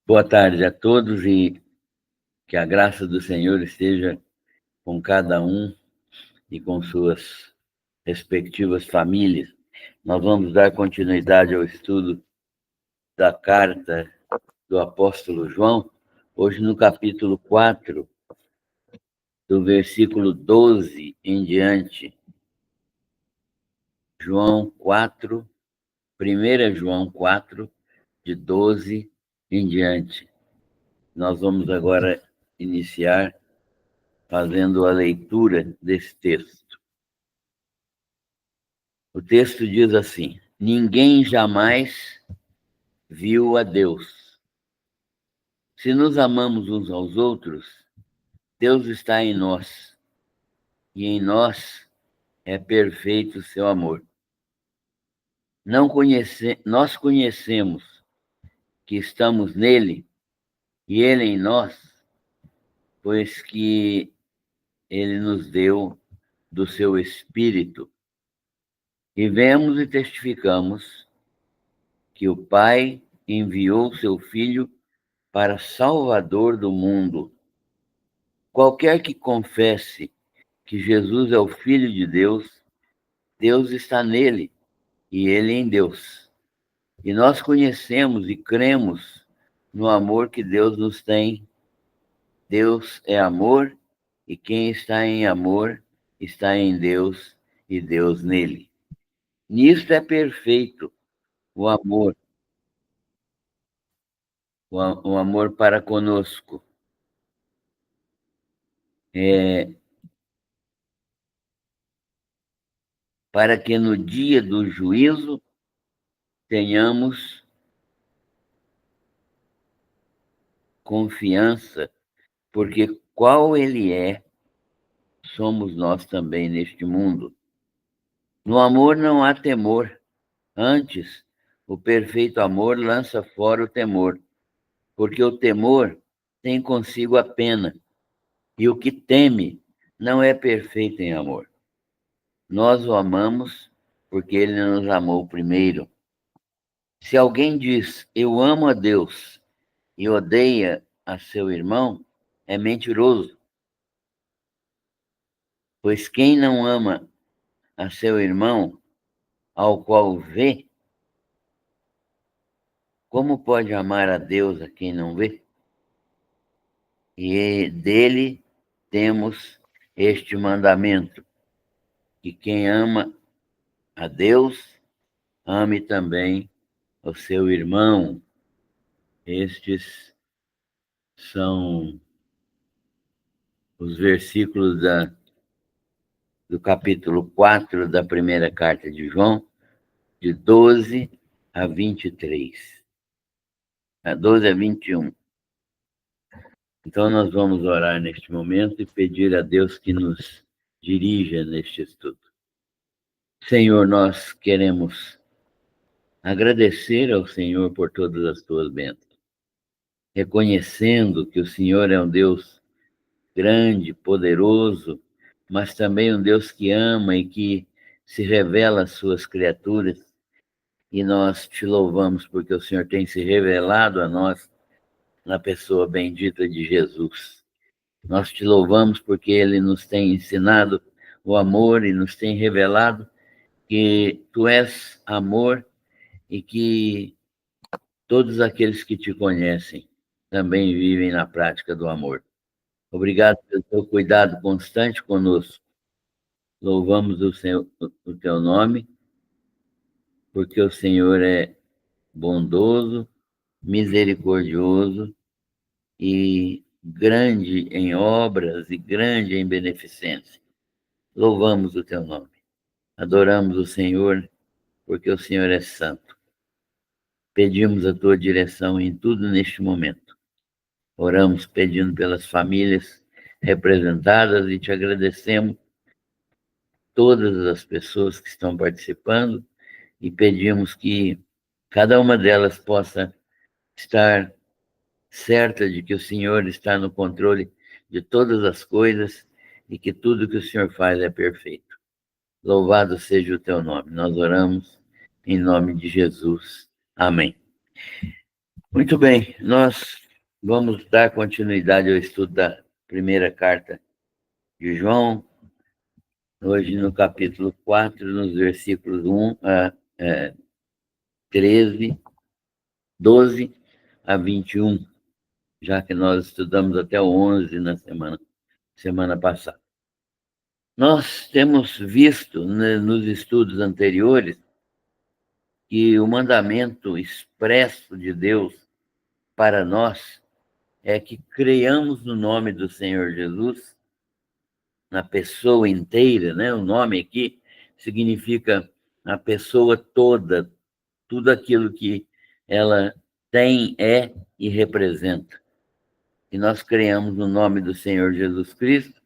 Boa tarde a todos e que a graça do Senhor esteja com cada um e com suas respectivas famílias. Nós vamos dar continuidade ao estudo da carta do apóstolo João, hoje no capítulo 4, do versículo 12 em diante. João 4, 1 João 4, de 12 em diante. Nós vamos agora iniciar fazendo a leitura desse texto. O texto diz assim: ninguém jamais viu a Deus. Se nos amamos uns aos outros, Deus está em nós, e em nós é perfeito o seu amor. Nós conhecemos que estamos nele, e ele em nós, pois que ele nos deu do seu Espírito. E vemos e testificamos que o Pai enviou seu Filho para Salvador do mundo. Qualquer que confesse que Jesus é o Filho de Deus, Deus está nele e ele em Deus. E nós conhecemos e cremos no amor que Deus nos tem. Deus é amor e quem está em amor está em Deus e Deus nele. Nisto é perfeito o amor para conosco. Para que no dia do juízo tenhamos confiança, porque qual ele é, somos nós também neste mundo. No amor não há temor, antes, o perfeito amor lança fora o temor, porque o temor tem consigo a pena, e o que teme não é perfeito em amor. Nós o amamos porque ele nos amou primeiro. Se alguém diz, eu amo a Deus, e odeia a seu irmão, é mentiroso. Pois quem não ama a seu irmão, ao qual vê, como pode amar a Deus a quem não vê? E dele temos este mandamento, que quem ama a Deus, ame também o seu irmão. Estes são os versículos do capítulo 4 da primeira carta de João, de 12 a 23. A 12 a 21. Então, nós vamos orar neste momento e pedir a Deus que nos dirija neste estudo. Senhor, nós queremos agradecer ao Senhor por todas as tuas bênçãos, reconhecendo que o Senhor é um Deus grande, poderoso, mas também um Deus que ama e que se revela às suas criaturas. E nós te louvamos porque o Senhor tem se revelado a nós na pessoa bendita de Jesus. Nós te louvamos porque ele nos tem ensinado o amor e nos tem revelado que tu és amor e que todos aqueles que te conhecem também vivem na prática do amor. Obrigado pelo teu cuidado constante conosco. Louvamos o teu nome, porque o Senhor é bondoso, misericordioso e grande em obras e grande em beneficência. Louvamos o teu nome. Adoramos o Senhor, porque o Senhor é santo. Pedimos a tua direção em tudo neste momento. Oramos pedindo pelas famílias representadas e te agradecemos todas as pessoas que estão participando e pedimos que cada uma delas possa estar certa de que o Senhor está no controle de todas as coisas e que tudo que o Senhor faz é perfeito. Louvado seja o teu nome. Nós oramos em nome de Jesus. Amém. Muito bem, nós vamos dar continuidade ao estudo da primeira carta de João, hoje no capítulo 4, nos versículos 1 a 13, 12 a 21, já que nós estudamos até o 11 na semana passada. Nós temos visto, né, nos estudos anteriores, que o mandamento expresso de Deus para nós é que creiamos no nome do Senhor Jesus, na pessoa inteira, né? O nome aqui significa a pessoa toda, tudo aquilo que ela tem, é e representa. E nós creiamos no nome do Senhor Jesus Cristo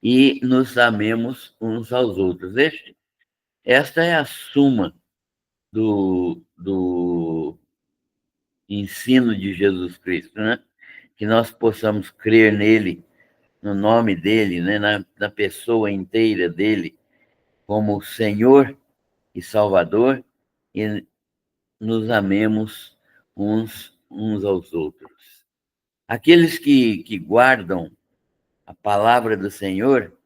e nos amemos uns aos outros. Esta é a suma do ensino de Jesus Cristo, né? Que nós possamos crer nele, no nome dele, né? Na pessoa inteira dele, como Senhor e Salvador, e nos amemos uns aos outros. Aqueles que guardam a palavra do Senhor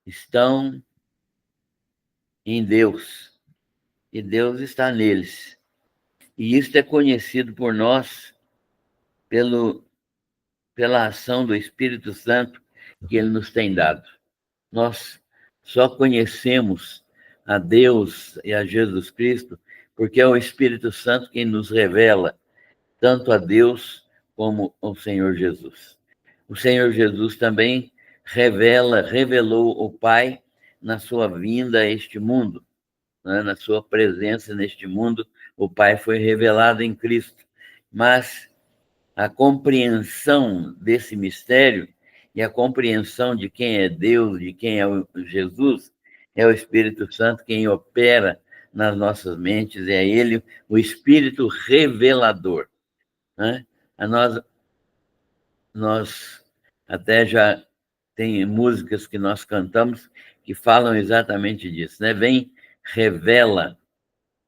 estão em Deus, e Deus está neles. E isto é conhecido por nós pela ação do Espírito Santo que ele nos tem dado. Nós só conhecemos a Deus e a Jesus Cristo porque é o Espírito Santo quem nos revela tanto a Deus como ao Senhor Jesus. O Senhor Jesus também revelou o Pai na sua vinda a este mundo, né? Na sua presença neste mundo, o Pai foi revelado em Cristo. Mas a compreensão desse mistério e a compreensão de quem é Deus, de quem é o Jesus, é o Espírito Santo quem opera nas nossas mentes, é ele o Espírito revelador, né? Nós até já tem músicas que nós cantamos que falam exatamente disso, né? Vem, revela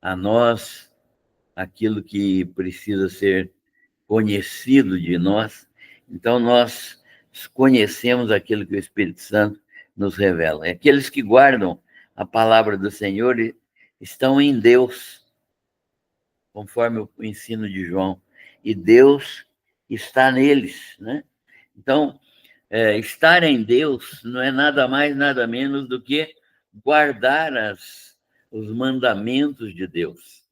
a nós aquilo que precisa ser conhecido de nós. Então, nós conhecemos aquilo que o Espírito Santo nos revela. E aqueles que guardam a palavra do Senhor estão em Deus, conforme o ensino de João, e Deus está neles, né? Então, estar em Deus não é nada mais, nada menos do que guardar os mandamentos de Deus.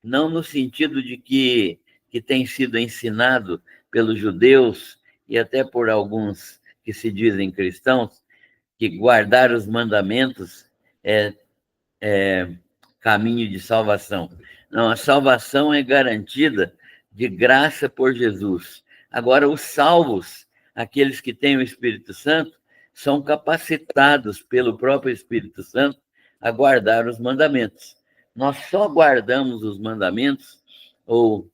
Não no sentido de que tem sido ensinado pelos judeus e até por alguns que se dizem cristãos, que guardar os mandamentos é caminho de salvação. Não, a salvação é garantida de graça por Jesus. Agora, os salvos, aqueles que têm o Espírito Santo, são capacitados pelo próprio Espírito Santo a guardar os mandamentos. Nós só guardamos os mandamentos, ou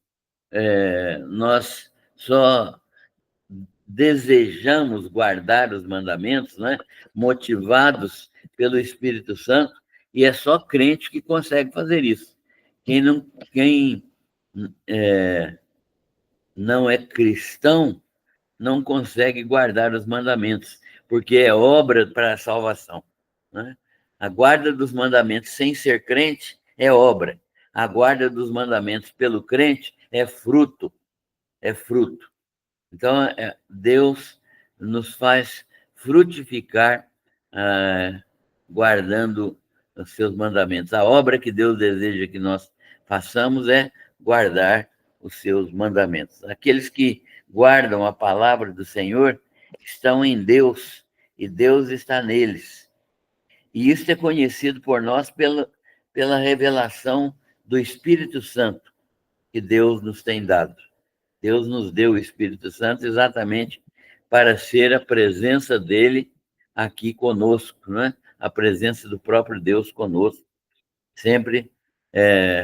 nós só desejamos guardar os mandamentos, né? Motivados pelo Espírito Santo, e é só crente que consegue fazer isso. Quem não é cristão não consegue guardar os mandamentos, porque é obra para a salvação, né? A guarda dos mandamentos sem ser crente é obra. A guarda dos mandamentos pelo crente é fruto, é fruto. Então, Deus nos faz frutificar guardando os seus mandamentos. A obra que Deus deseja que nós façamos é guardar os seus mandamentos. Aqueles que guardam a palavra do Senhor estão em Deus e Deus está neles. E isso é conhecido por nós pela revelação do Espírito Santo que Deus nos tem dado. Deus nos deu o Espírito Santo exatamente para ser a presença dele aqui conosco, né? A presença do próprio Deus conosco, sempre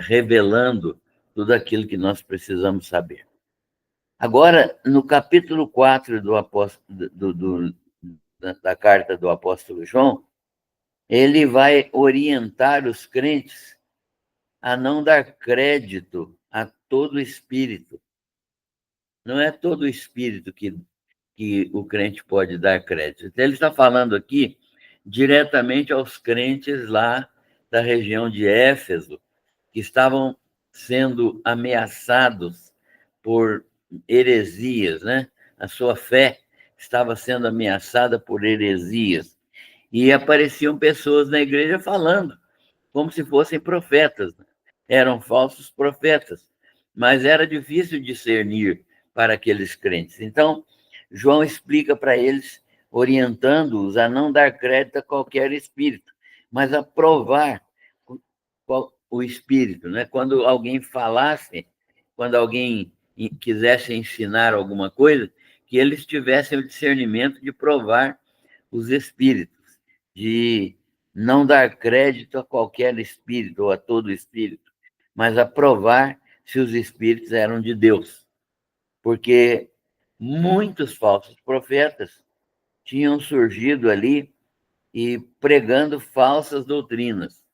revelando tudo aquilo que nós precisamos saber. Agora, no capítulo 4 da carta do apóstolo João, ele vai orientar os crentes a não dar crédito a todo espírito, não é todo espírito que o crente pode dar crédito. Então, ele está falando aqui diretamente aos crentes lá da região de Éfeso, que estavam sendo ameaçados por heresias, né? A sua fé estava sendo ameaçada por heresias. E apareciam pessoas na igreja falando, como se fossem profetas. Eram falsos profetas, mas era difícil discernir para aqueles crentes. Então, João explica para eles, orientando-os a não dar crédito a qualquer espírito, mas a provar o espírito, né? Quando alguém falasse, quando alguém quisesse ensinar alguma coisa, que eles tivessem o discernimento de provar os espíritos, de não dar crédito a qualquer espírito ou a todo espírito, mas a provar se os espíritos eram de Deus. Porque muitos falsos profetas tinham surgido ali e pregando falsas doutrinas.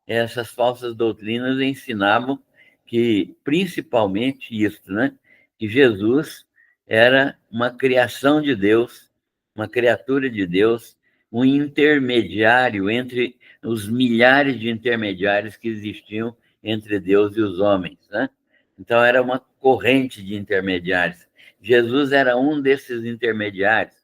Essas falsas doutrinas ensinavam que, principalmente isso, né? Que Jesus era uma criação de Deus, uma criatura de Deus, um intermediário entre os milhares de intermediários que existiam entre Deus e os homens, né? Então, era uma corrente de intermediários. Jesus era um desses intermediários,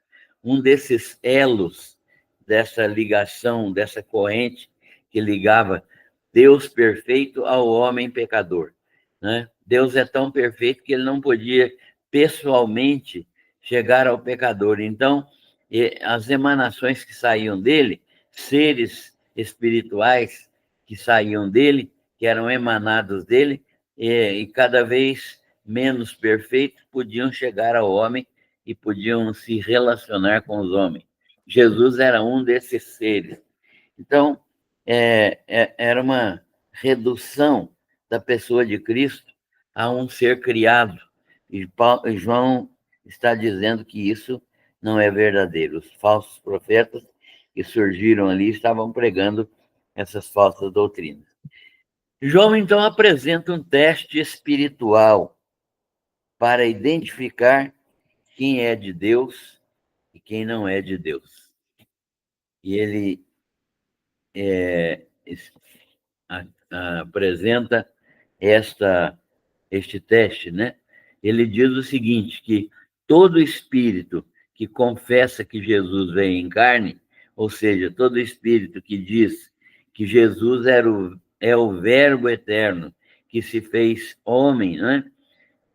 um desses elos dessa ligação, dessa corrente que ligava Deus perfeito ao homem pecador, né? Deus é tão perfeito que ele não podia pessoalmente chegar ao pecador. Então, as emanações que saíam dele, seres espirituais que saíam dele, que eram emanados dele, e cada vez menos perfeitos, podiam chegar ao homem e podiam se relacionar com os homens. Jesus era um desses seres. Então, era uma redução da pessoa de Cristo a um ser criado. E João está dizendo que isso não é verdadeiro. Os falsos profetas que surgiram ali estavam pregando essas falsas doutrinas. João, então, apresenta um teste espiritual para identificar quem é de Deus e quem não é de Deus. E ele apresenta este teste, né? Ele diz o seguinte, que todo espírito que confessa que Jesus veio em carne, ou seja, todo espírito que diz que Jesus é o Verbo eterno que se fez homem, né?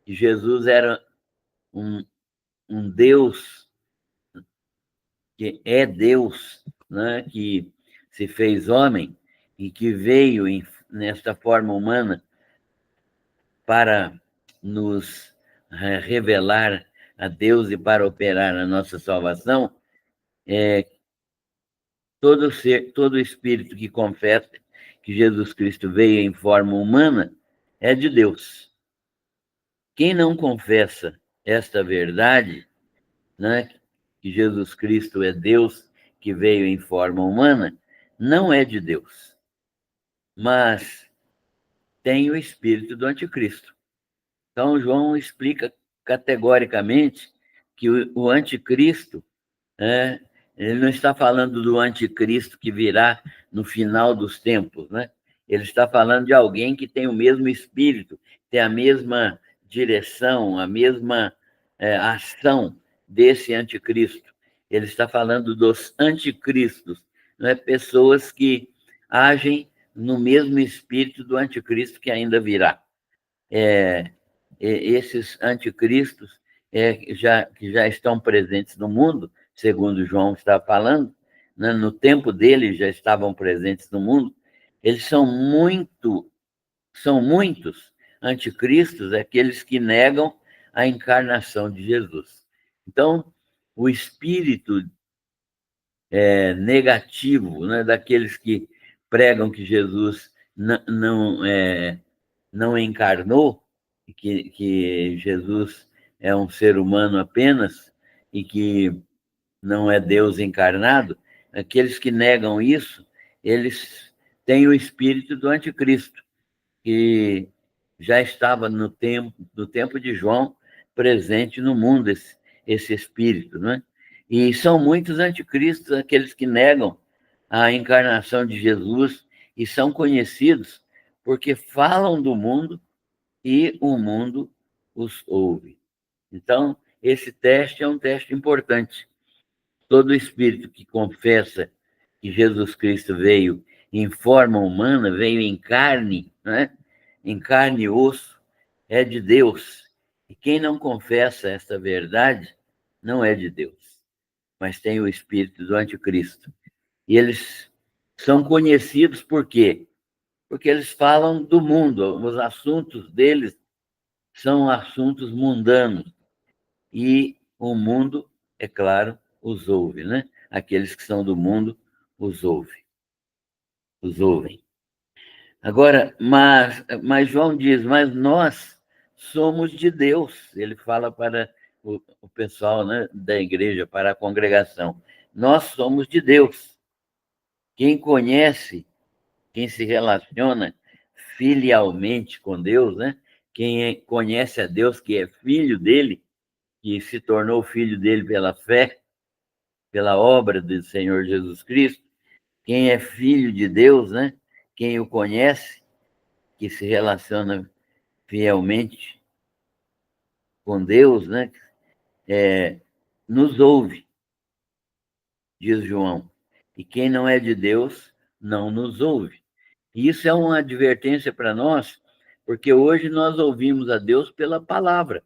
Que Jesus era um Deus, que é Deus, né? Que se fez homem e que veio nesta forma humana para nos revelar a Deus e para operar a nossa salvação, todo espírito que confessa que Jesus Cristo veio em forma humana é de Deus. Quem não confessa esta verdade, né, que Jesus Cristo é Deus que veio em forma humana, não é de Deus, mas tem o espírito do anticristo. Então, João explica categoricamente que o anticristo, né, ele não está falando do anticristo que virá no final dos tempos, né? Ele está falando de alguém que tem o mesmo espírito, tem a mesma direção, a mesma ação desse anticristo. Ele está falando dos anticristos, não é? Pessoas que agem no mesmo espírito do anticristo que ainda virá. Esses anticristos que já estão presentes no mundo, segundo João está falando, né? No tempo dele já estavam presentes no mundo, eles são muitos anticristos, aqueles que negam a encarnação de Jesus. Então, o espírito negativo, né, daqueles que pregam que Jesus não encarnou, que Jesus é um ser humano apenas e que não é Deus encarnado, aqueles que negam isso, eles têm o espírito do anticristo, que já estava no tempo de João, presente no mundo, esse espírito, não é? E são muitos anticristos aqueles que negam a encarnação de Jesus e são conhecidos porque falam do mundo e o mundo os ouve. Então, esse teste é um teste importante. Todo espírito que confessa que Jesus Cristo veio em forma humana, veio em carne, né? Em carne e osso, é de Deus. E quem não confessa esta verdade não é de Deus, mas tem o espírito do anticristo. E eles são conhecidos por quê? Porque eles falam do mundo, os assuntos deles são assuntos mundanos. E o mundo, é claro, os ouve, né? Aqueles que são do mundo os ouvem. Agora, mas João diz, mas nós somos de Deus. Ele fala para o pessoal, né, da igreja, para a congregação. Nós somos de Deus. Quem conhece, quem se relaciona filialmente com Deus, né? Conhece a Deus, que é filho dele, que se tornou filho dele pela fé, pela obra do Senhor Jesus Cristo, quem é filho de Deus, né? Quem o conhece, que se relaciona fielmente com Deus, né? Nos ouve, diz João. E quem não é de Deus não nos ouve. E isso é uma advertência para nós, porque hoje nós ouvimos a Deus pela palavra.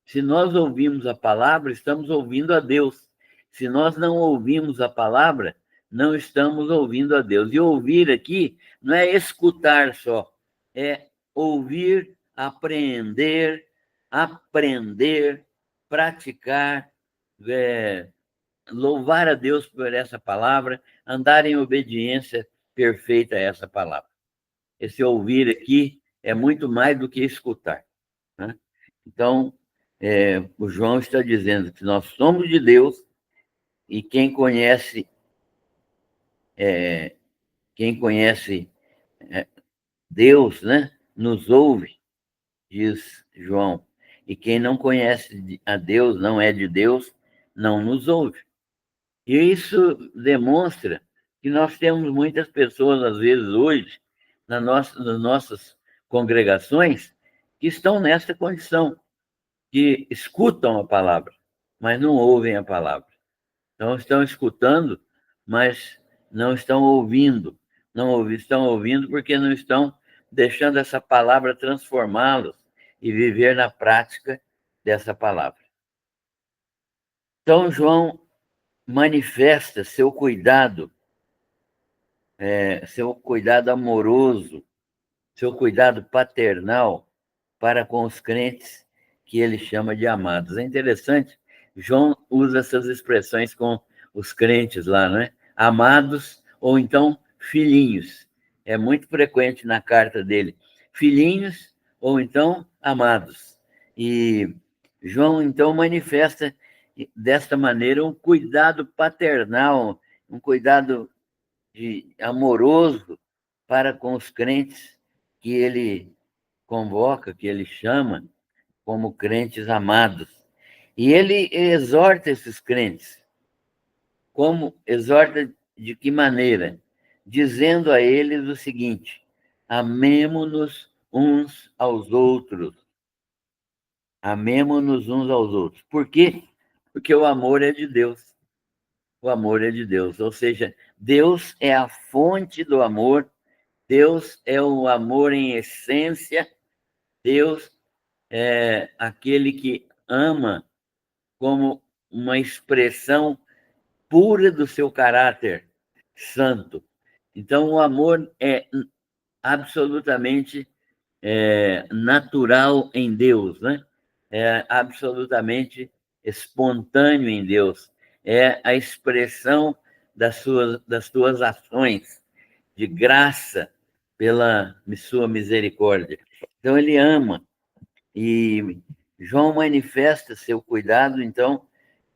Se nós ouvimos a palavra, estamos ouvindo a Deus. Se nós não ouvimos a palavra, não estamos ouvindo a Deus. E ouvir aqui não é escutar só, é ouvir, apreender, aprender, praticar, louvar a Deus por essa palavra, andar em obediência perfeita a essa palavra. Esse ouvir aqui é muito mais do que escutar, né? Então, o João está dizendo que nós somos de Deus e quem conhece Deus, né, nos ouve, diz João. E quem não conhece a Deus, não é de Deus, não nos ouve. E isso demonstra que nós temos muitas pessoas, às vezes, hoje, nas nossas congregações, que estão nessa condição, que escutam a palavra, mas não ouvem a palavra. Então, estão escutando, mas não estão ouvindo. Não estão ouvindo porque não estão deixando essa palavra transformá-los e viver na prática dessa palavra. Então, João manifesta seu cuidado amoroso, seu cuidado paternal para com os crentes que ele chama de amados. É interessante, João usa essas expressões com os crentes lá, né? Amados ou então filhinhos. É muito frequente na carta dele. Filhinhos ou então amados. E João, então, manifesta desta maneira um cuidado paternal, um cuidado amoroso para com os crentes que ele convoca, que ele chama como crentes amados. E ele exorta esses crentes. Como exorta de que maneira? Dizendo a eles o seguinte: amemo-nos uns aos outros. Amemo-nos uns aos outros. Por quê? Porque o amor é de Deus. O amor é de Deus. Ou seja, Deus é a fonte do amor. Deus é o amor em essência. Deus é aquele que ama como uma expressão pura do seu caráter santo. Então, o amor é absolutamente natural em Deus, né? É absolutamente espontâneo em Deus. É a expressão das tuas ações de graça pela sua misericórdia. Então, ele ama. E João manifesta seu cuidado, então,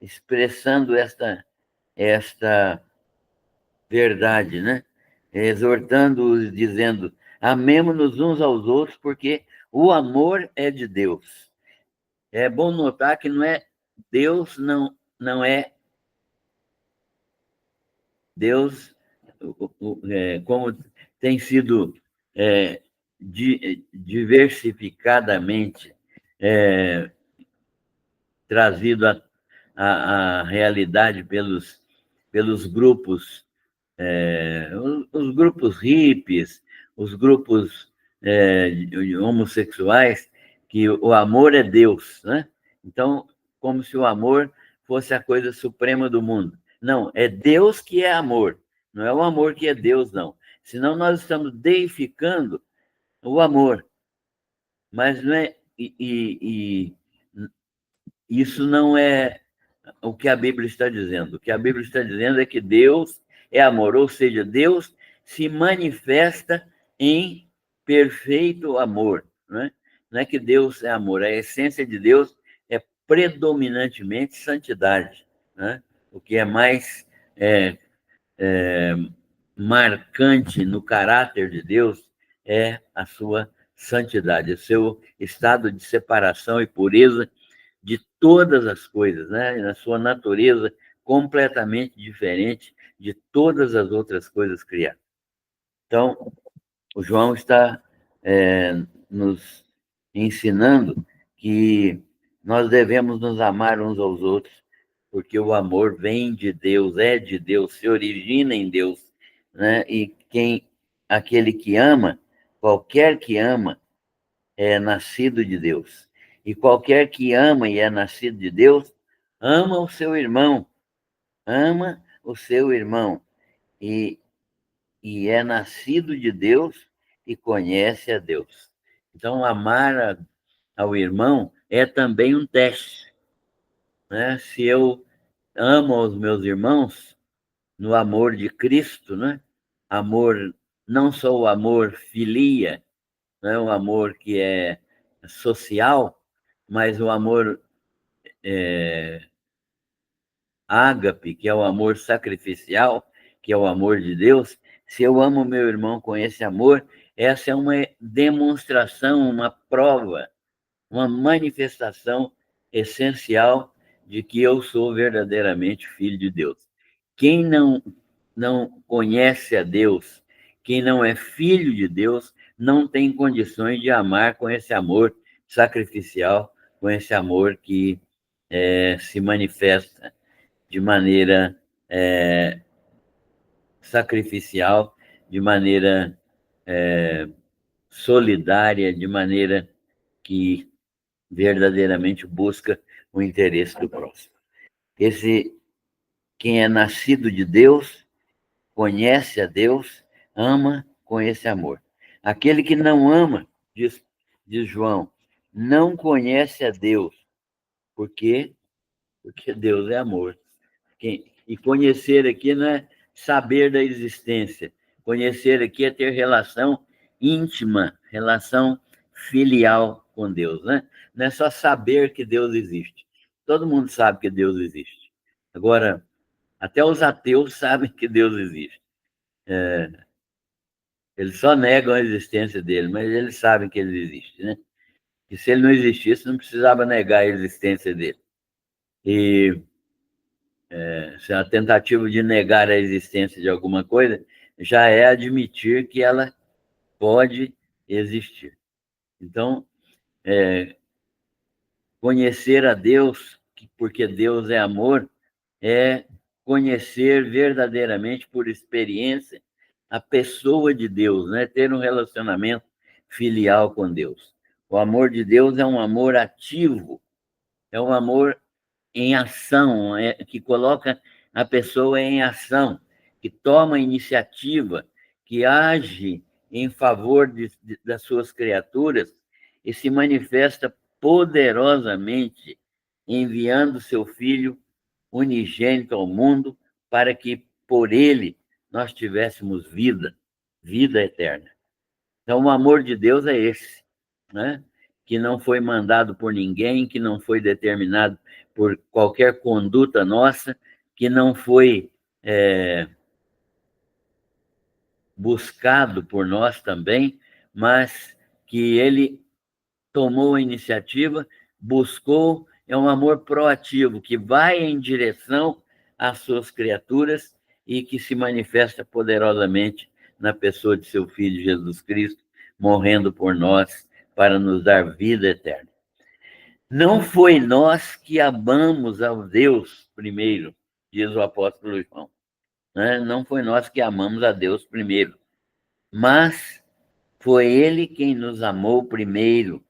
expressando esta verdade, né? Exortando-os, dizendo: amemo-nos uns aos outros, porque o amor é de Deus. É bom notar que não é Deus, não é Deus, como tem sido diversificadamente trazido à realidade pelos grupos, os grupos hippies, os grupos homossexuais, que o amor é Deus, né? Então, como se o amor fosse a coisa suprema do mundo. Não, é Deus que é amor, não é o amor que é Deus, não. Senão nós estamos deificando o amor, mas não é. Isso não é o que a Bíblia está dizendo. O que a Bíblia está dizendo é que Deus é amor, ou seja, Deus se manifesta em perfeito amor. Né? Não é que Deus é amor, a essência de Deus é predominantemente santidade. Né? O que é mais marcante no caráter de Deus é a sua santidade, o seu estado de separação e pureza de todas as coisas, né? Na sua natureza completamente diferente de todas as outras coisas criadas. Então, o João está nos ensinando que nós devemos nos amar uns aos outros, porque o amor vem de Deus, é de Deus, se origina em Deus, né? E aquele que ama, qualquer que ama, é nascido de Deus. E qualquer que ama e é nascido de Deus, ama o seu irmão, ama o seu irmão. E, e é nascido de Deus e conhece a Deus. Então, ao irmão é também um teste. Né? Se eu amo os meus irmãos no amor de Cristo, né? Amor, não só o amor filia, né? O amor que é social, mas o amor ágape, que é o amor sacrificial, que é o amor de Deus. Se eu amo meu irmão com esse amor, essa é uma demonstração, uma prova, uma manifestação essencial de que eu sou verdadeiramente filho de Deus. Quem não conhece a Deus, quem não é filho de Deus, não tem condições de amar com esse amor sacrificial, com esse amor que se manifesta de maneira sacrificial, de maneira solidária, de maneira que verdadeiramente busca o interesse do próximo. Quem é nascido de Deus, conhece a Deus, ama com esse amor. Aquele que não ama, diz João, não conhece a Deus. Por quê? Porque Deus é amor. E conhecer aqui não é saber da existência. Conhecer aqui é ter relação íntima, relação filial com Deus, né? Não é só saber que Deus existe. Todo mundo sabe que Deus existe. Agora, até os ateus sabem que Deus existe. Eles só negam a existência dele, mas eles sabem que ele existe, né? E se ele não existisse, não precisava negar a existência dele. E se a tentativa de negar a existência de alguma coisa já é admitir que ela pode existir. Então, conhecer a Deus, porque Deus é amor, é conhecer verdadeiramente por experiência a pessoa de Deus, né? Ter um relacionamento filial com Deus. O amor de Deus é um amor ativo, é um amor em ação, que coloca a pessoa em ação, que toma iniciativa, que age em favor das suas criaturas e se manifesta poderosamente enviando seu Filho unigênito ao mundo para que por ele nós tivéssemos vida, vida eterna. Então, o amor de Deus é esse, né? Que não foi mandado por ninguém, que não foi determinado por qualquer conduta nossa, que não foi buscado por nós também, mas que ele tomou a iniciativa buscou é um amor proativo, que vai em direção às suas criaturas e que se manifesta poderosamente na pessoa de seu Filho Jesus Cristo, morrendo por nós para nos dar vida eterna. Não foi nós que amamos ao Deus primeiro, diz o apóstolo João. Né? Não foi nós que amamos a Deus primeiro, mas foi Ele quem nos amou primeiro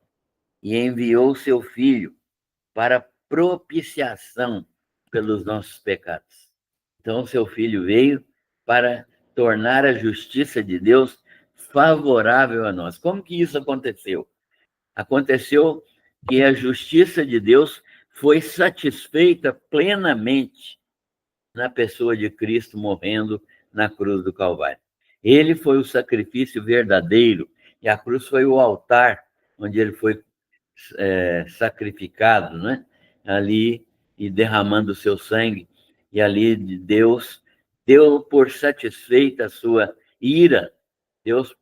e enviou seu Filho para propiciação pelos nossos pecados. Então, seu Filho veio para tornar a justiça de Deus favorável a nós. Como que isso aconteceu? Aconteceu que a justiça de Deus foi satisfeita plenamente na pessoa de Cristo morrendo na cruz do Calvário. Ele foi o sacrifício verdadeiro e a cruz foi o altar onde ele foi sacrificado, né? Ali e derramando o seu sangue. E ali Deus deu por satisfeita a sua ira. Deus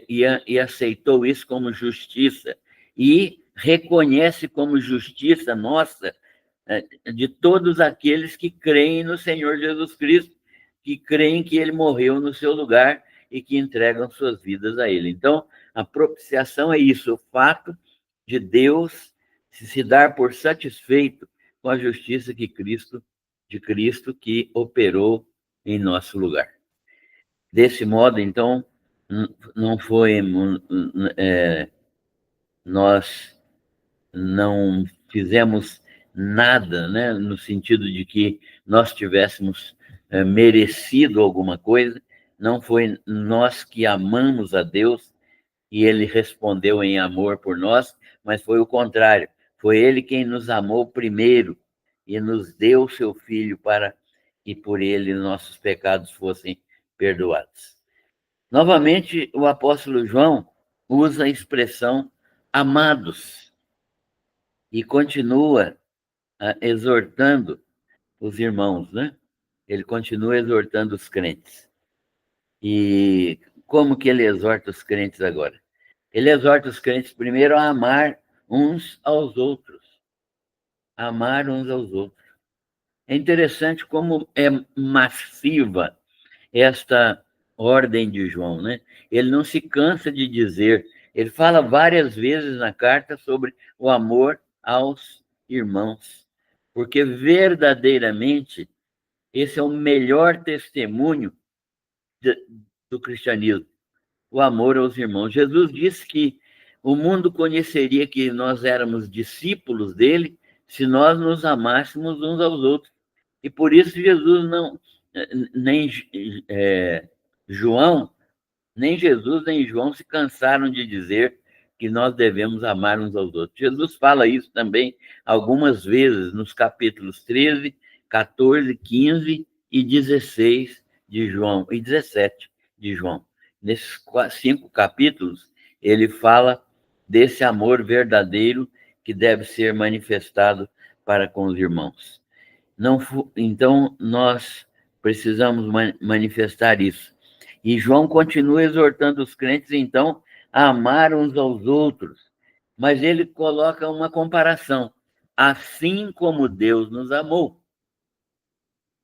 e aceitou isso como justiça e reconhece como justiça nossa de todos aqueles que creem no Senhor Jesus Cristo, que creem que ele morreu no seu lugar e que entregam suas vidas a ele. Então, a propiciação é isso, o fato de Deus se dar por satisfeito com a justiça de Cristo que operou em nosso lugar. Desse modo, então, não foi nós não fizemos nada, né, no sentido de que nós tivéssemos merecido alguma coisa, não foi nós que amamos a Deus e ele respondeu em amor por nós, mas foi o contrário, foi ele quem nos amou primeiro e nos deu seu Filho para que por ele nossos pecados fossem perdoados. Novamente, o apóstolo João usa a expressão amados e continua exortando os irmãos, né? Ele continua exortando os crentes. E como que ele exorta os crentes agora? Ele exorta os crentes primeiro a amar uns aos outros. Amar uns aos outros. É interessante como é massiva esta ordem de João, né? Ele não se cansa de dizer, ele fala várias vezes na carta sobre o amor aos irmãos, porque verdadeiramente esse é o melhor testemunho do cristianismo, o amor aos irmãos. Jesus disse que o mundo conheceria que nós éramos discípulos dele se nós nos amássemos uns aos outros. E por isso Jesus não, nem João, nem Jesus, nem João se cansaram de dizer que nós devemos amar uns aos outros. Jesus fala isso também algumas vezes nos capítulos 13, 14, 15 e 16 de João, e 17 de João. Nesses 5 capítulos, ele fala desse amor verdadeiro que deve ser manifestado para com os irmãos. Então, nós precisamos manifestar isso. E João continua exortando os crentes, então, a amar uns aos outros. Mas ele coloca uma comparação. Assim como Deus nos amou.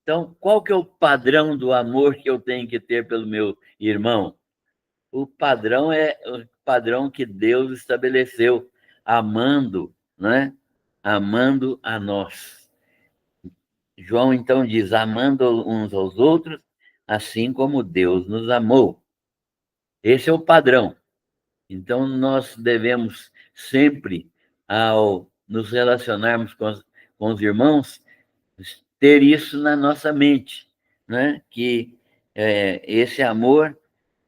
Então, qual que é o padrão do amor que eu tenho que ter pelo meu irmão? O padrão é o padrão que Deus estabeleceu, amando, né? Amando a nós. João então diz, amando uns aos outros, assim como Deus nos amou. Esse é o padrão. Então, nós devemos sempre, ao nos relacionarmos com os irmãos, ter isso na nossa mente, né? Que esse amor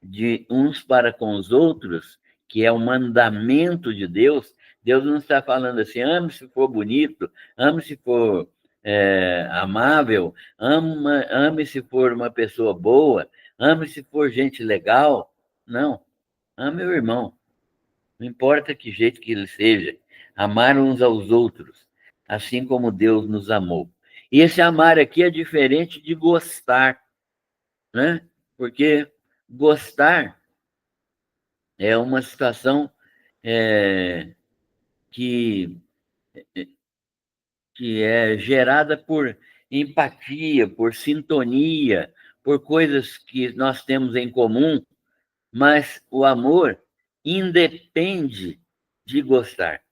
de uns para com os outros, que é o mandamento de Deus, Deus não está falando assim, ame se for bonito, ame se for amável, ame se for uma pessoa boa, ame se for gente legal. Não, ame o irmão, não importa que jeito que ele seja, amar uns aos outros, assim como Deus nos amou. E esse amar aqui é diferente de gostar, né? Porque gostar é uma situação que que é gerada por empatia, por sintonia, por coisas que nós temos em comum, mas o amor independe de gostar.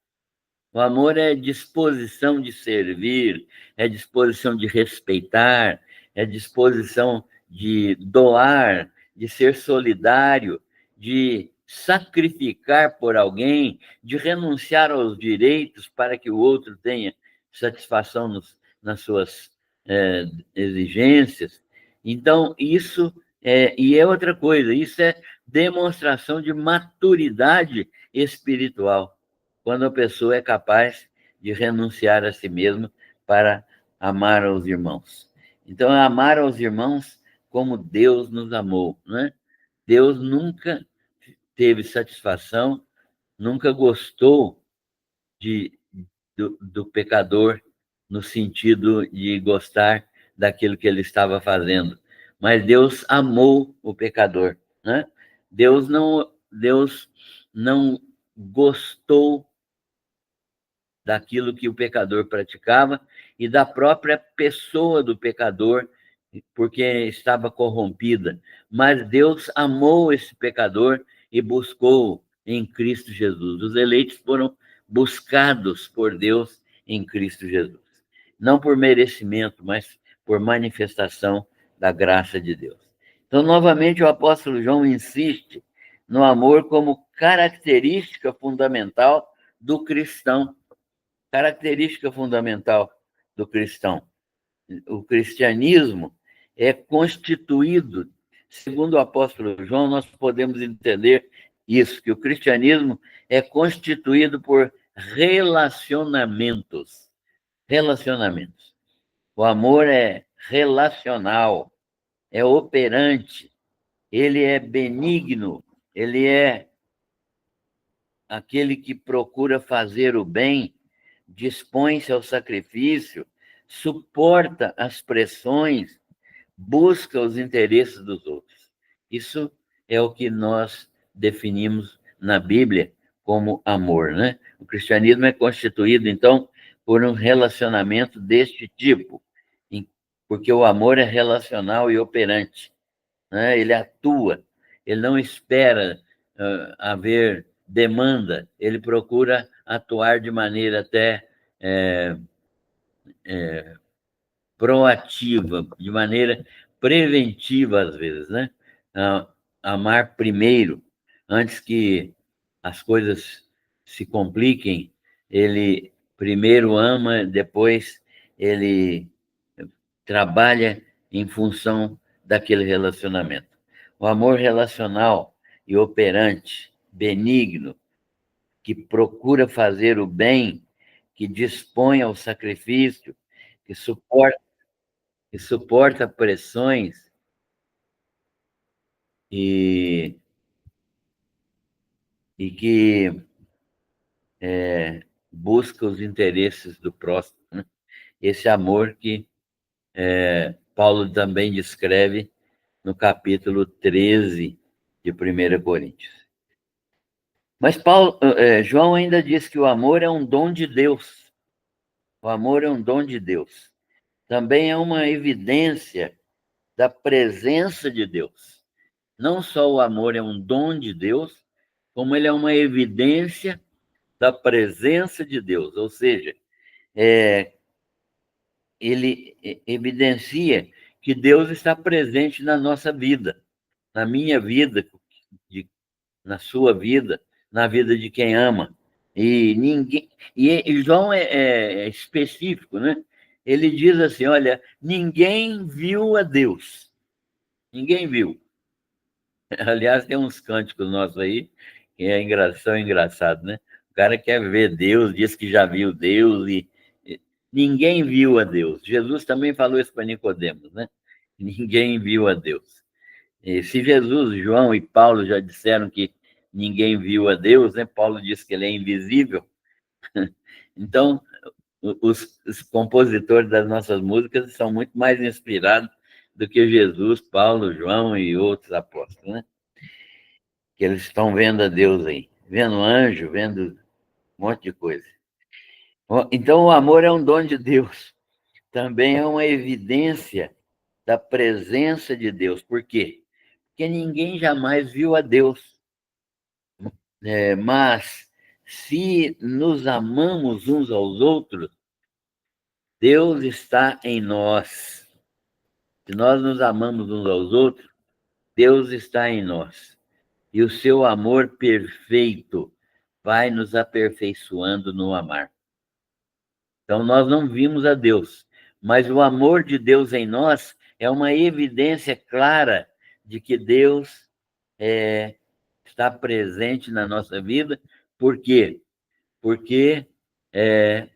O amor é disposição de servir, é disposição de respeitar, é disposição de doar, de ser solidário, de sacrificar por alguém, de renunciar aos direitos para que o outro tenha satisfação nas suas exigências. Então, isso e é outra coisa, isso é demonstração de maturidade espiritual quando a pessoa é capaz de renunciar a si mesma para amar aos irmãos. Então, é amar aos irmãos como Deus nos amou, né? Deus nunca teve satisfação, nunca gostou do pecador no sentido de gostar daquilo que ele estava fazendo. Mas Deus amou o pecador, né? Deus não gostou daquilo que o pecador praticava e da própria pessoa do pecador, porque estava corrompida. Mas Deus amou esse pecador e buscou em Cristo Jesus. Os eleitos foram buscados por Deus em Cristo Jesus. Não por merecimento, mas por manifestação da graça de Deus. Então, novamente, o apóstolo João insiste no amor como característica fundamental do cristão. Característica fundamental do cristão. O cristianismo é constituído, segundo o apóstolo João, nós podemos entender isso, que o cristianismo é constituído por relacionamentos. Relacionamentos. O amor é relacional, é operante, ele é benigno, ele é aquele que procura fazer o bem, dispõe-se ao sacrifício, suporta as pressões, busca os interesses dos outros. Isso é o que nós definimos na Bíblia como amor, né? O cristianismo é constituído, então, por um relacionamento deste tipo, porque o amor é relacional e operante, né? Ele atua, ele não espera haver demanda, ele procura atuar de maneira até proativa, de maneira preventiva, às vezes, né? Amar primeiro, antes que as coisas se compliquem, ele primeiro ama, depois ele trabalha em função daquele relacionamento. O amor relacional e operante, benigno, que procura fazer o bem, que dispõe ao sacrifício, que suporta pressões e, e que busca os interesses do próximo, né? Esse amor que Paulo também descreve no capítulo 13 de 1 Coríntios. Mas João ainda diz que o amor é um dom de Deus. O amor é um dom de Deus. Também é uma evidência da presença de Deus. Não só o amor é um dom de Deus, como ele é uma evidência da presença de Deus. Ou seja, ele evidencia que Deus está presente na nossa vida, na minha vida, na sua vida, na vida de quem ama. E ninguém. E João é específico, né? Ele diz assim: olha, ninguém viu a Deus. Ninguém viu. Aliás, tem uns cânticos nossos aí que são engraçados, né? O cara quer ver Deus, diz que já viu Deus e ninguém viu a Deus. Jesus também falou isso para Nicodemos, né? Ninguém viu a Deus. E se Jesus, João e Paulo já disseram que ninguém viu a Deus, né? Paulo diz que ele é invisível. Então, os compositores das nossas músicas são muito mais inspirados do que Jesus, Paulo, João e outros apóstolos, né? Que eles estão vendo a Deus aí, vendo anjo, vendo um monte de coisa. Então, o amor é um dom de Deus. Também é uma evidência da presença de Deus. Por quê? Porque ninguém jamais viu a Deus. Mas, se nos amamos uns aos outros, Deus está em nós. Se nós nos amamos uns aos outros, Deus está em nós. E o seu amor perfeito vai nos aperfeiçoando no amar. Então, nós não vimos a Deus, mas o amor de Deus em nós é uma evidência clara de que Deus está presente na nossa vida. Por quê? Porque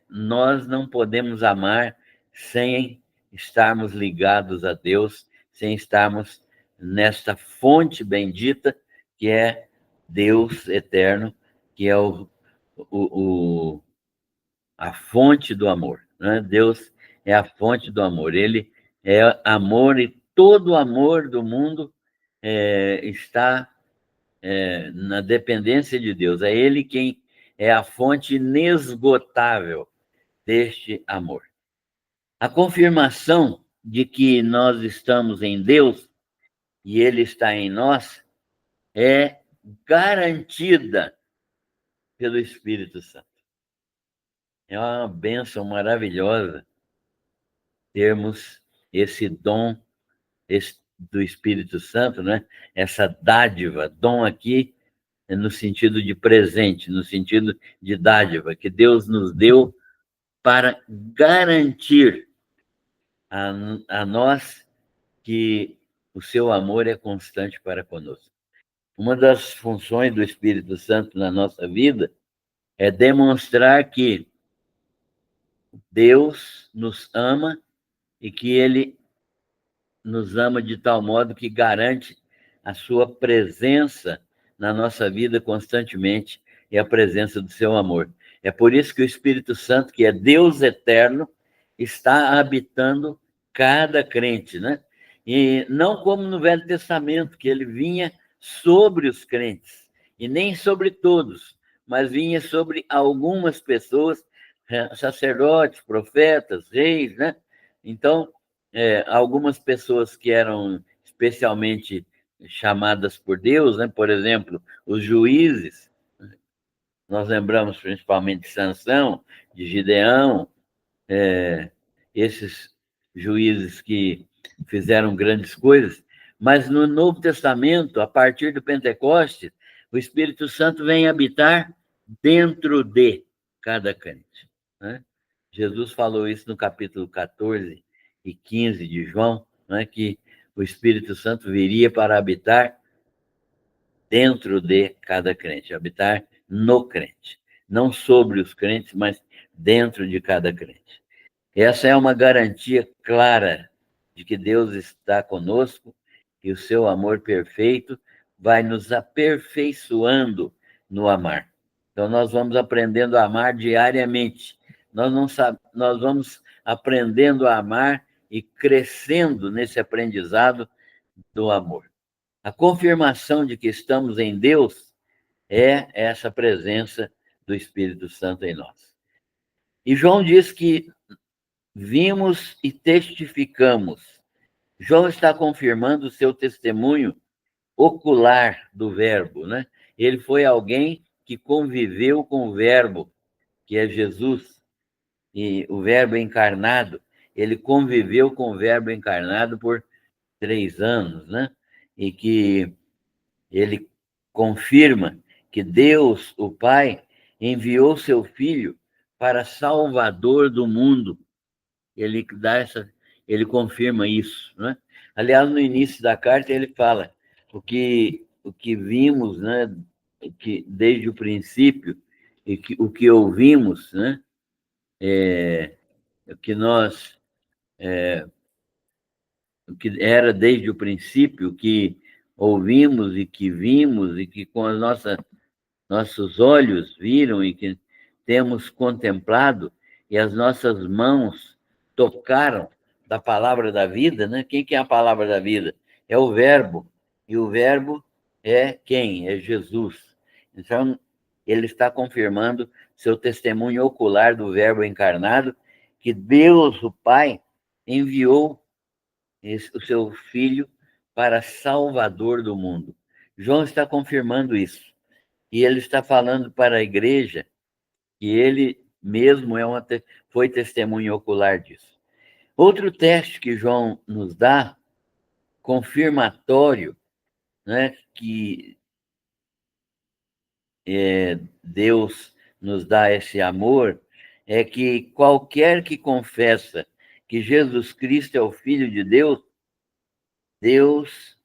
nós não podemos amar sem estarmos ligados a Deus, sem estarmos nesta fonte bendita que é Deus eterno, que é a fonte do amor, né? Deus é a fonte do amor. Ele é amor e todo o amor do mundo está na dependência de Deus. É Ele quem é a fonte inesgotável deste amor. A confirmação de que nós estamos em Deus e Ele está em nós é garantida pelo Espírito Santo. É uma bênção maravilhosa termos esse dom do Espírito Santo, né? Essa dádiva, dom aqui no sentido de presente, no sentido de dádiva, que Deus nos deu para garantir a nós que o seu amor é constante para conosco. Uma das funções do Espírito Santo na nossa vida é demonstrar que Deus nos ama e que Ele nos ama de tal modo que garante a sua presença na nossa vida constantemente e a presença do seu amor. É por isso que o Espírito Santo, que é Deus eterno, está habitando cada crente, né? E não como no Velho Testamento, que ele vinha sobre os crentes, e nem sobre todos, mas vinha sobre algumas pessoas, sacerdotes, profetas, reis, né? Então, algumas pessoas que eram especialmente chamadas por Deus, né? Por exemplo, os juízes, nós lembramos principalmente de Sansão, de Gideão, esses juízes que fizeram grandes coisas, mas no Novo Testamento, a partir do Pentecostes, o Espírito Santo vem habitar dentro de cada crente, né? Jesus falou isso no capítulo 14 e 15 de João, né, que o Espírito Santo viria para habitar dentro de cada crente, habitar no crente. Não sobre os crentes, mas dentro de cada crente. Essa é uma garantia clara de que Deus está conosco e o seu amor perfeito vai nos aperfeiçoando no amar. Então, nós vamos aprendendo a amar diariamente. Nós vamos aprendendo a amar e crescendo nesse aprendizado do amor. A confirmação de que estamos em Deus é essa presença do Espírito Santo em nós. E João diz que vimos e testificamos. João está confirmando o seu testemunho ocular do Verbo, né? Ele foi alguém que conviveu com o Verbo, que é Jesus, e o Verbo encarnado. Ele conviveu com o Verbo encarnado por 3 anos, né? E que ele confirma que Deus, o Pai, enviou seu Filho para Salvador do mundo. Ele confirma isso, né? Aliás, no início da carta ele fala o que vimos, né, que desde o princípio e o que ouvimos, né, o que nós o que era desde o princípio, o que ouvimos e que vimos e que com as nossos olhos viram e que temos contemplado e as nossas mãos tocaram da palavra da vida, né? Quem que é a palavra da vida? É o Verbo. E o Verbo é quem? É Jesus. Então, ele está confirmando seu testemunho ocular do Verbo encarnado, que Deus, o Pai, enviou o seu Filho para Salvador do mundo. João está confirmando isso. E ele está falando para a igreja que ele mesmo foi testemunho ocular disso. Outro teste que João nos dá, confirmatório, né, que Deus nos dá esse amor, é que qualquer que confessa que Jesus Cristo é o Filho de Deus, Deus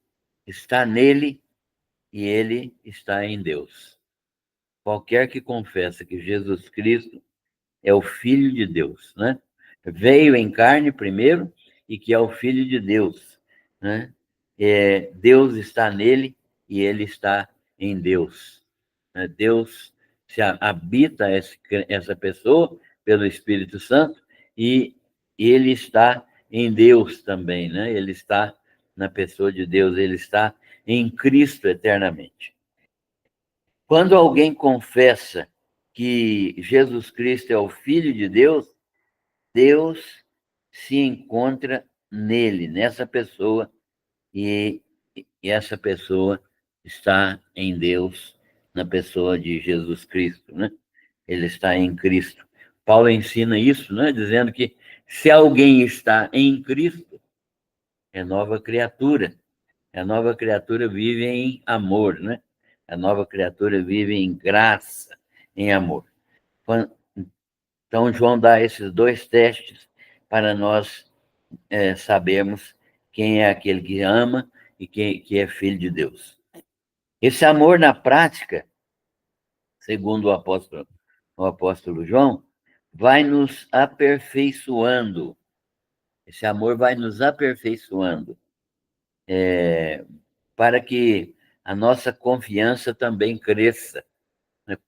está nele e ele está em Deus. Qualquer que confessa que Jesus Cristo é o Filho de Deus, né? Veio em carne primeiro e que é o Filho de Deus, né? Deus está nele e ele está em Deus. Deus habita essa pessoa pelo Espírito Santo e ele está em Deus também, né? Ele está na pessoa de Deus, ele está em Cristo eternamente. Quando alguém confessa que Jesus Cristo é o Filho de Deus, Deus se encontra nele, nessa pessoa, e essa pessoa está em Deus, na pessoa de Jesus Cristo, né? Ele está em Cristo. Paulo ensina isso, né? Dizendo que se alguém está em Cristo, é nova criatura. A nova criatura vive em amor, né? A nova criatura vive em graça, em amor. Então, João dá esses dois testes para nós sabermos quem é aquele que ama e que é filho de Deus. Esse amor na prática, segundo o apóstolo João, vai nos aperfeiçoando. Esse amor vai nos aperfeiçoando para que a nossa confiança também cresça.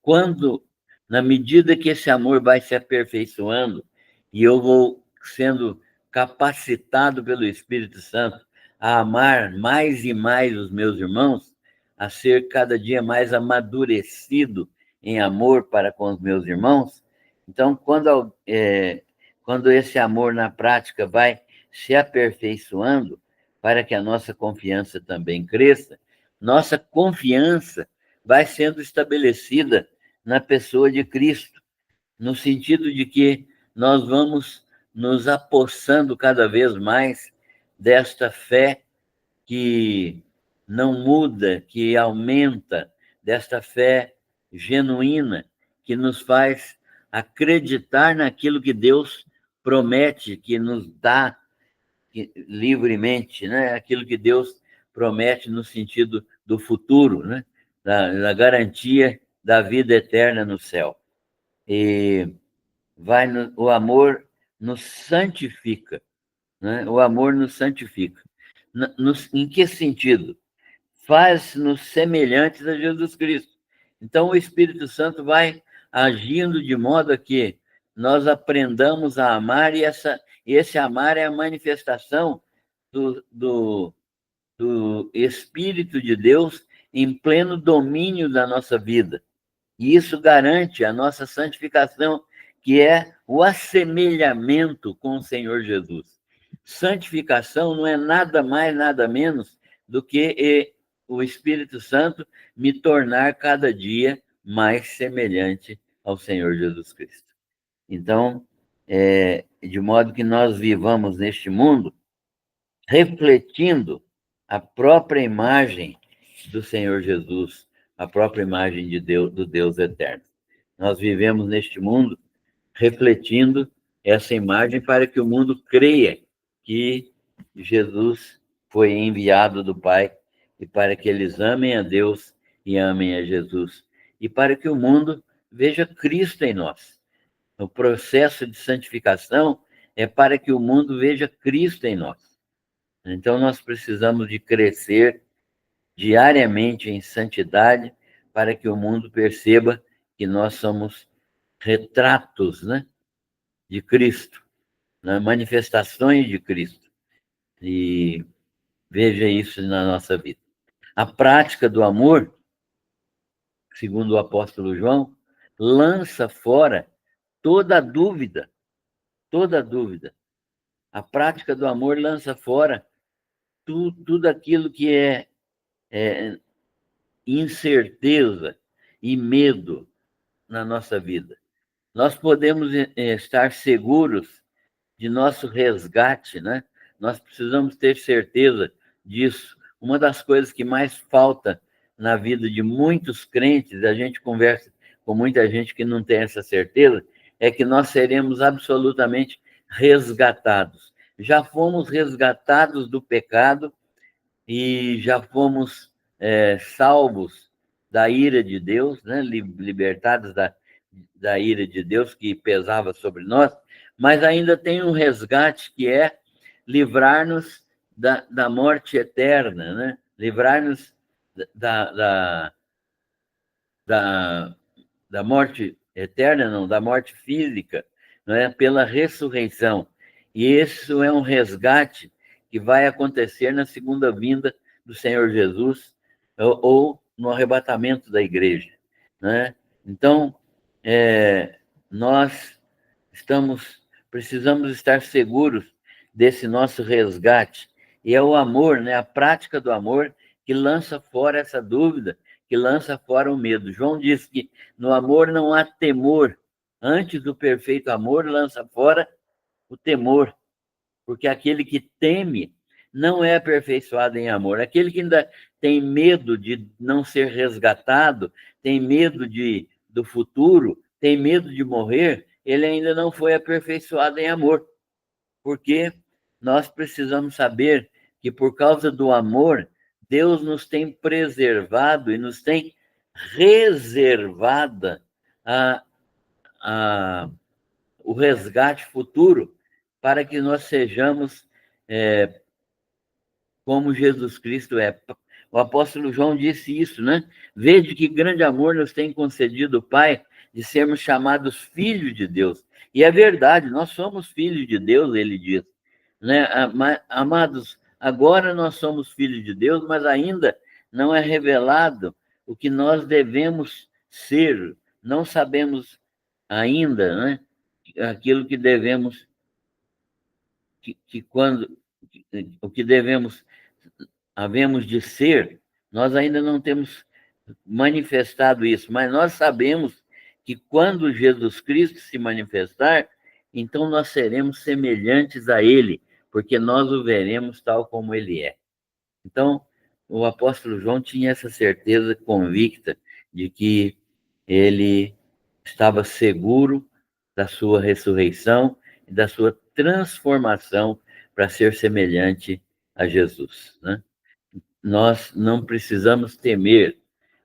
Quando, na medida que esse amor vai se aperfeiçoando e eu vou sendo capacitado pelo Espírito Santo a amar mais e mais os meus irmãos, a ser cada dia mais amadurecido em amor para com os meus irmãos, então, quando esse amor na prática vai se aperfeiçoando para que a nossa confiança também cresça, nossa confiança vai sendo estabelecida na pessoa de Cristo, no sentido de que nós vamos nos apossando cada vez mais desta fé que não muda, que aumenta, desta fé genuína, que nos faz acreditar naquilo que Deus promete, que nos dá livremente, né? Aquilo que Deus promete no sentido do futuro, né? Da garantia da vida eterna no céu. E o amor nos santifica, né? O amor nos santifica. Em que sentido? Faz-nos semelhantes a Jesus Cristo. Então, o Espírito Santo vai agindo de modo a que nós aprendamos a amar, e esse amar é a manifestação do Espírito de Deus em pleno domínio da nossa vida. E isso garante a nossa santificação, que é o assemelhamento com o Senhor Jesus. Santificação não é nada mais, nada menos do que o Espírito Santo me tornar cada dia mais semelhante ao Senhor Jesus Cristo. Então, de modo que nós vivamos neste mundo refletindo a própria imagem do Senhor Jesus, a própria imagem de Deus, do Deus eterno. Nós vivemos neste mundo refletindo essa imagem para que o mundo creia que Jesus foi enviado do Pai e para que eles amem a Deus e amem a Jesus e para que o mundo veja Cristo em nós. O processo de santificação é para que o mundo veja Cristo em nós. Então, nós precisamos de crescer diariamente em santidade para que o mundo perceba que nós somos retratos, né, de Cristo, né, manifestações de Cristo. E veja isso na nossa vida. A prática do amor segundo o apóstolo João, lança fora toda dúvida, toda dúvida. A prática do amor lança fora tudo aquilo que é incerteza e medo na nossa vida. Nós podemos estar seguros de nosso resgate, né? Nós precisamos ter certeza disso. Uma das coisas que mais falta na vida de muitos crentes, a gente conversa com muita gente que não tem essa certeza, é que nós seremos absolutamente resgatados. Já fomos resgatados do pecado e já fomos salvos da ira de Deus, né? Libertados da ira de Deus que pesava sobre nós, mas ainda tem um resgate que é livrar-nos da morte eterna, né? Livrar-nos da, da, da, da morte eterna, não, da morte física, não é? Pela ressurreição. E isso é um resgate que vai acontecer na segunda vinda do Senhor Jesus ou no arrebatamento da igreja, né? Então, nós precisamos estar seguros desse nosso resgate. E é o amor, né? A prática do amor que lança fora essa dúvida, que lança fora o medo. João diz que no amor não há temor. Antes do perfeito amor, lança fora o temor. Porque aquele que teme não é aperfeiçoado em amor. Aquele que ainda tem medo de não ser resgatado, tem medo do futuro, tem medo de morrer, ele ainda não foi aperfeiçoado em amor. Porque nós precisamos saber que, por causa do amor, Deus nos tem preservado e nos tem reservada o resgate futuro para que nós sejamos como Jesus Cristo é. O apóstolo João disse isso, né? Vede que grande amor nos tem concedido o Pai de sermos chamados filhos de Deus. E é verdade, nós somos filhos de Deus, ele diz, né? Amados, agora nós somos filhos de Deus, mas ainda não é revelado o que nós devemos ser. Não sabemos ainda, né? Aquilo que devemos, o que havemos de ser, nós ainda não temos manifestado isso, mas nós sabemos que quando Jesus Cristo se manifestar, então nós seremos semelhantes a Ele, porque nós o veremos tal como Ele é. Então, o apóstolo João tinha essa certeza convicta de que ele estava seguro da sua ressurreição e da sua transformação para ser semelhante a Jesus, né? Nós não precisamos temer,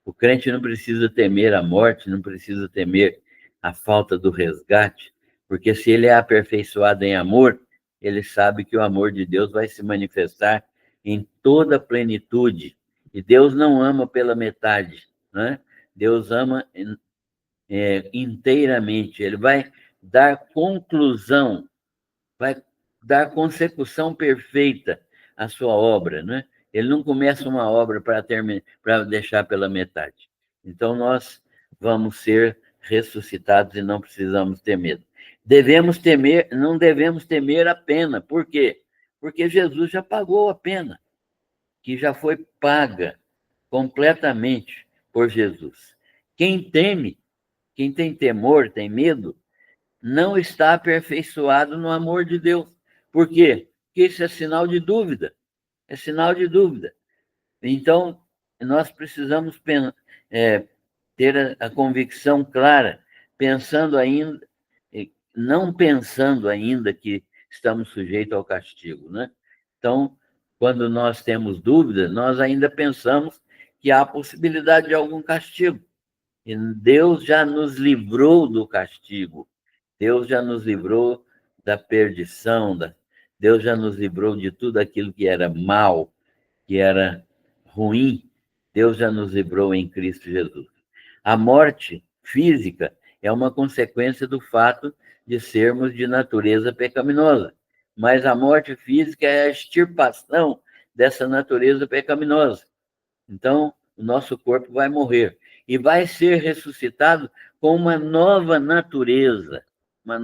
o crente não precisa temer a morte, não precisa temer a falta do resgate, porque se ele é aperfeiçoado em amor, ele sabe que o amor de Deus vai se manifestar em toda a plenitude. E Deus não ama pela metade, né? Deus ama inteiramente. Ele vai dar conclusão, vai dar consecução perfeita à sua obra, né? Ele não começa uma obra para deixar pela metade. Então, nós vamos ser ressuscitados e não precisamos ter medo. Não devemos temer a pena. Por quê? Porque Jesus já pagou a pena, que já foi paga completamente por Jesus. Quem teme, quem tem temor, tem medo, não está aperfeiçoado no amor de Deus. Por quê? Porque isso é sinal de dúvida. É sinal de dúvida. Então, nós precisamos ter a convicção clara, não pensando ainda que estamos sujeitos ao castigo, né? Então, quando nós temos dúvida, nós ainda pensamos que há a possibilidade de algum castigo. E Deus já nos livrou do castigo. Deus já nos livrou da perdição, Deus já nos livrou de tudo aquilo que era mal, que era ruim. Deus já nos livrou em Cristo Jesus. A morte física é uma consequência do fato de sermos de natureza pecaminosa. Mas a morte física é a extirpação dessa natureza pecaminosa. Então, o nosso corpo vai morrer. e vai ser ressuscitado com uma nova natureza, uma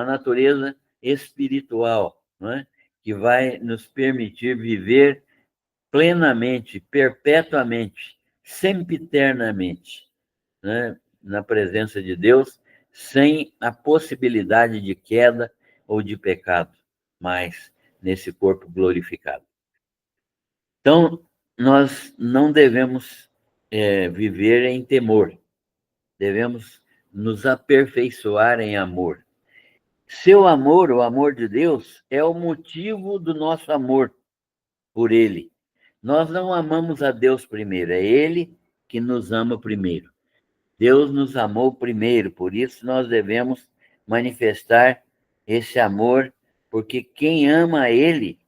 natureza espiritual, não é? Que vai nos permitir viver plenamente, perpetuamente, sempiternamente, né? Na presença de Deus, sem a possibilidade de queda ou de pecado, mas nesse corpo glorificado. Então, nós não devemos viver em temor, devemos nos aperfeiçoar em amor. Seu amor, o amor de Deus, é o motivo do nosso amor por Ele. Nós não amamos a Deus primeiro, é Ele que nos ama primeiro. Deus nos amou primeiro, por isso nós devemos manifestar esse amor, porque quem ama a Ele,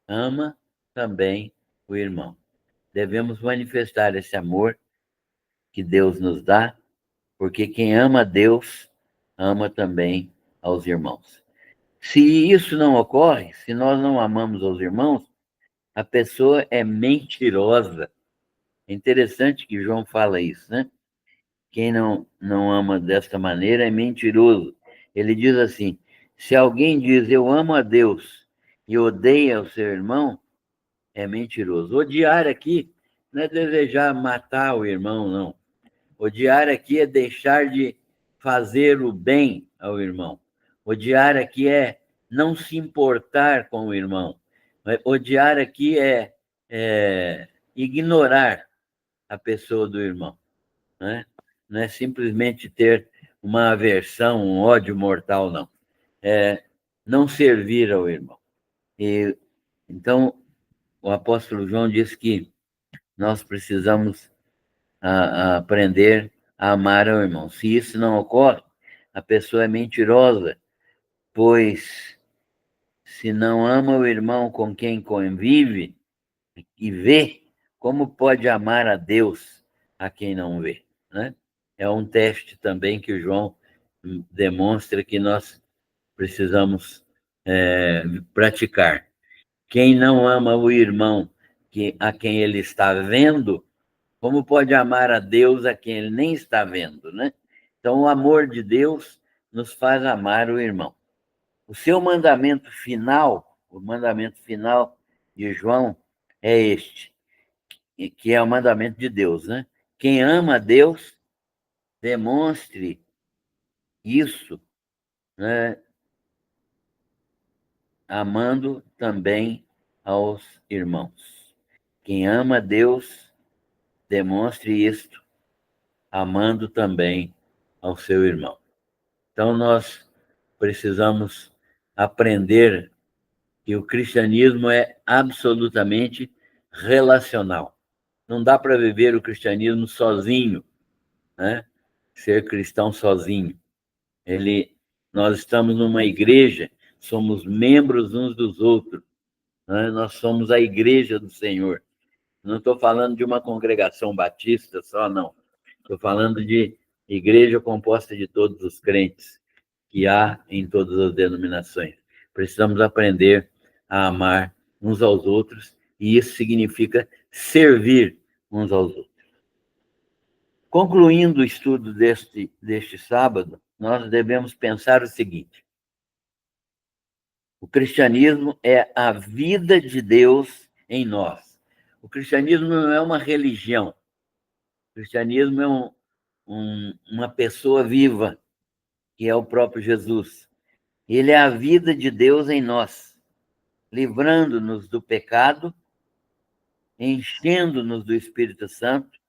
ama também o irmão. Devemos manifestar esse amor que Deus nos dá, porque quem ama a Deus, ama também aos irmãos. Se isso não ocorre, se nós não amamos aos irmãos, a pessoa é mentirosa. É interessante que João fala isso, né? Quem não ama desta maneira é mentiroso. Ele diz assim: se alguém diz eu amo a Deus e odeia o seu irmão, é mentiroso. Odiar aqui não é desejar matar o irmão, não. Odiar aqui é deixar de fazer o bem ao irmão. Odiar aqui é não se importar com o irmão. Odiar aqui é ignorar a pessoa do irmão, né? Não é simplesmente ter uma aversão, um ódio mortal, não. É não servir ao irmão. E, então, o apóstolo João diz que nós precisamos aprender a amar ao irmão. Se isso não ocorre, a pessoa é mentirosa, pois se não ama o irmão com quem convive e vê, como pode amar a Deus a quem não vê, né? É um teste também que o João demonstra que nós precisamos praticar. Quem não ama o irmão a quem ele está vendo, como pode amar a Deus a quem ele nem está vendo, né? Então, o amor de Deus nos faz amar o irmão. O seu mandamento final, o mandamento final de João é este, que é o mandamento de Deus, né? Quem ama a Deus, demonstre isso, né? Amando também aos irmãos. Quem ama a Deus, demonstre isto, amando também ao seu irmão. Então, nós precisamos aprender que o cristianismo é absolutamente relacional. Não dá para viver o cristianismo sozinho, né? Ser cristão sozinho. Nós estamos numa igreja, somos membros uns dos outros, né? Nós somos a igreja do Senhor. Não estou falando de uma congregação batista só, não. Estou falando de igreja composta de todos os crentes que há em todas as denominações. Precisamos aprender a amar uns aos outros, e isso significa servir uns aos outros. Concluindo o estudo deste sábado, nós devemos pensar o seguinte: o cristianismo é a vida de Deus em nós. O cristianismo não é uma religião. O cristianismo é uma pessoa viva, que é o próprio Jesus. Ele é a vida de Deus em nós, livrando-nos do pecado, enchendo-nos do Espírito Santo,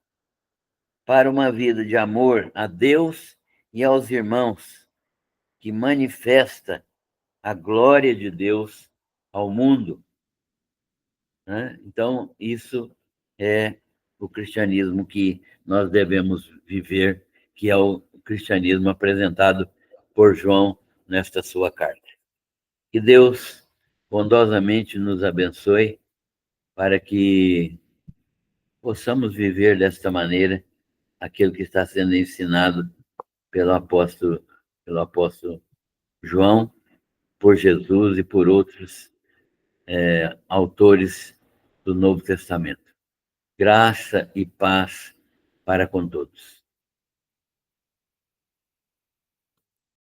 para uma vida de amor a Deus e aos irmãos, que manifesta a glória de Deus ao mundo, né? Então, isso é o cristianismo que nós devemos viver, que é o cristianismo apresentado por João nesta sua carta. Que Deus bondosamente nos abençoe para que possamos viver desta maneira aquilo que está sendo ensinado pelo apóstolo João, por Jesus e por outros autores do Novo Testamento. Graça e paz para com todos.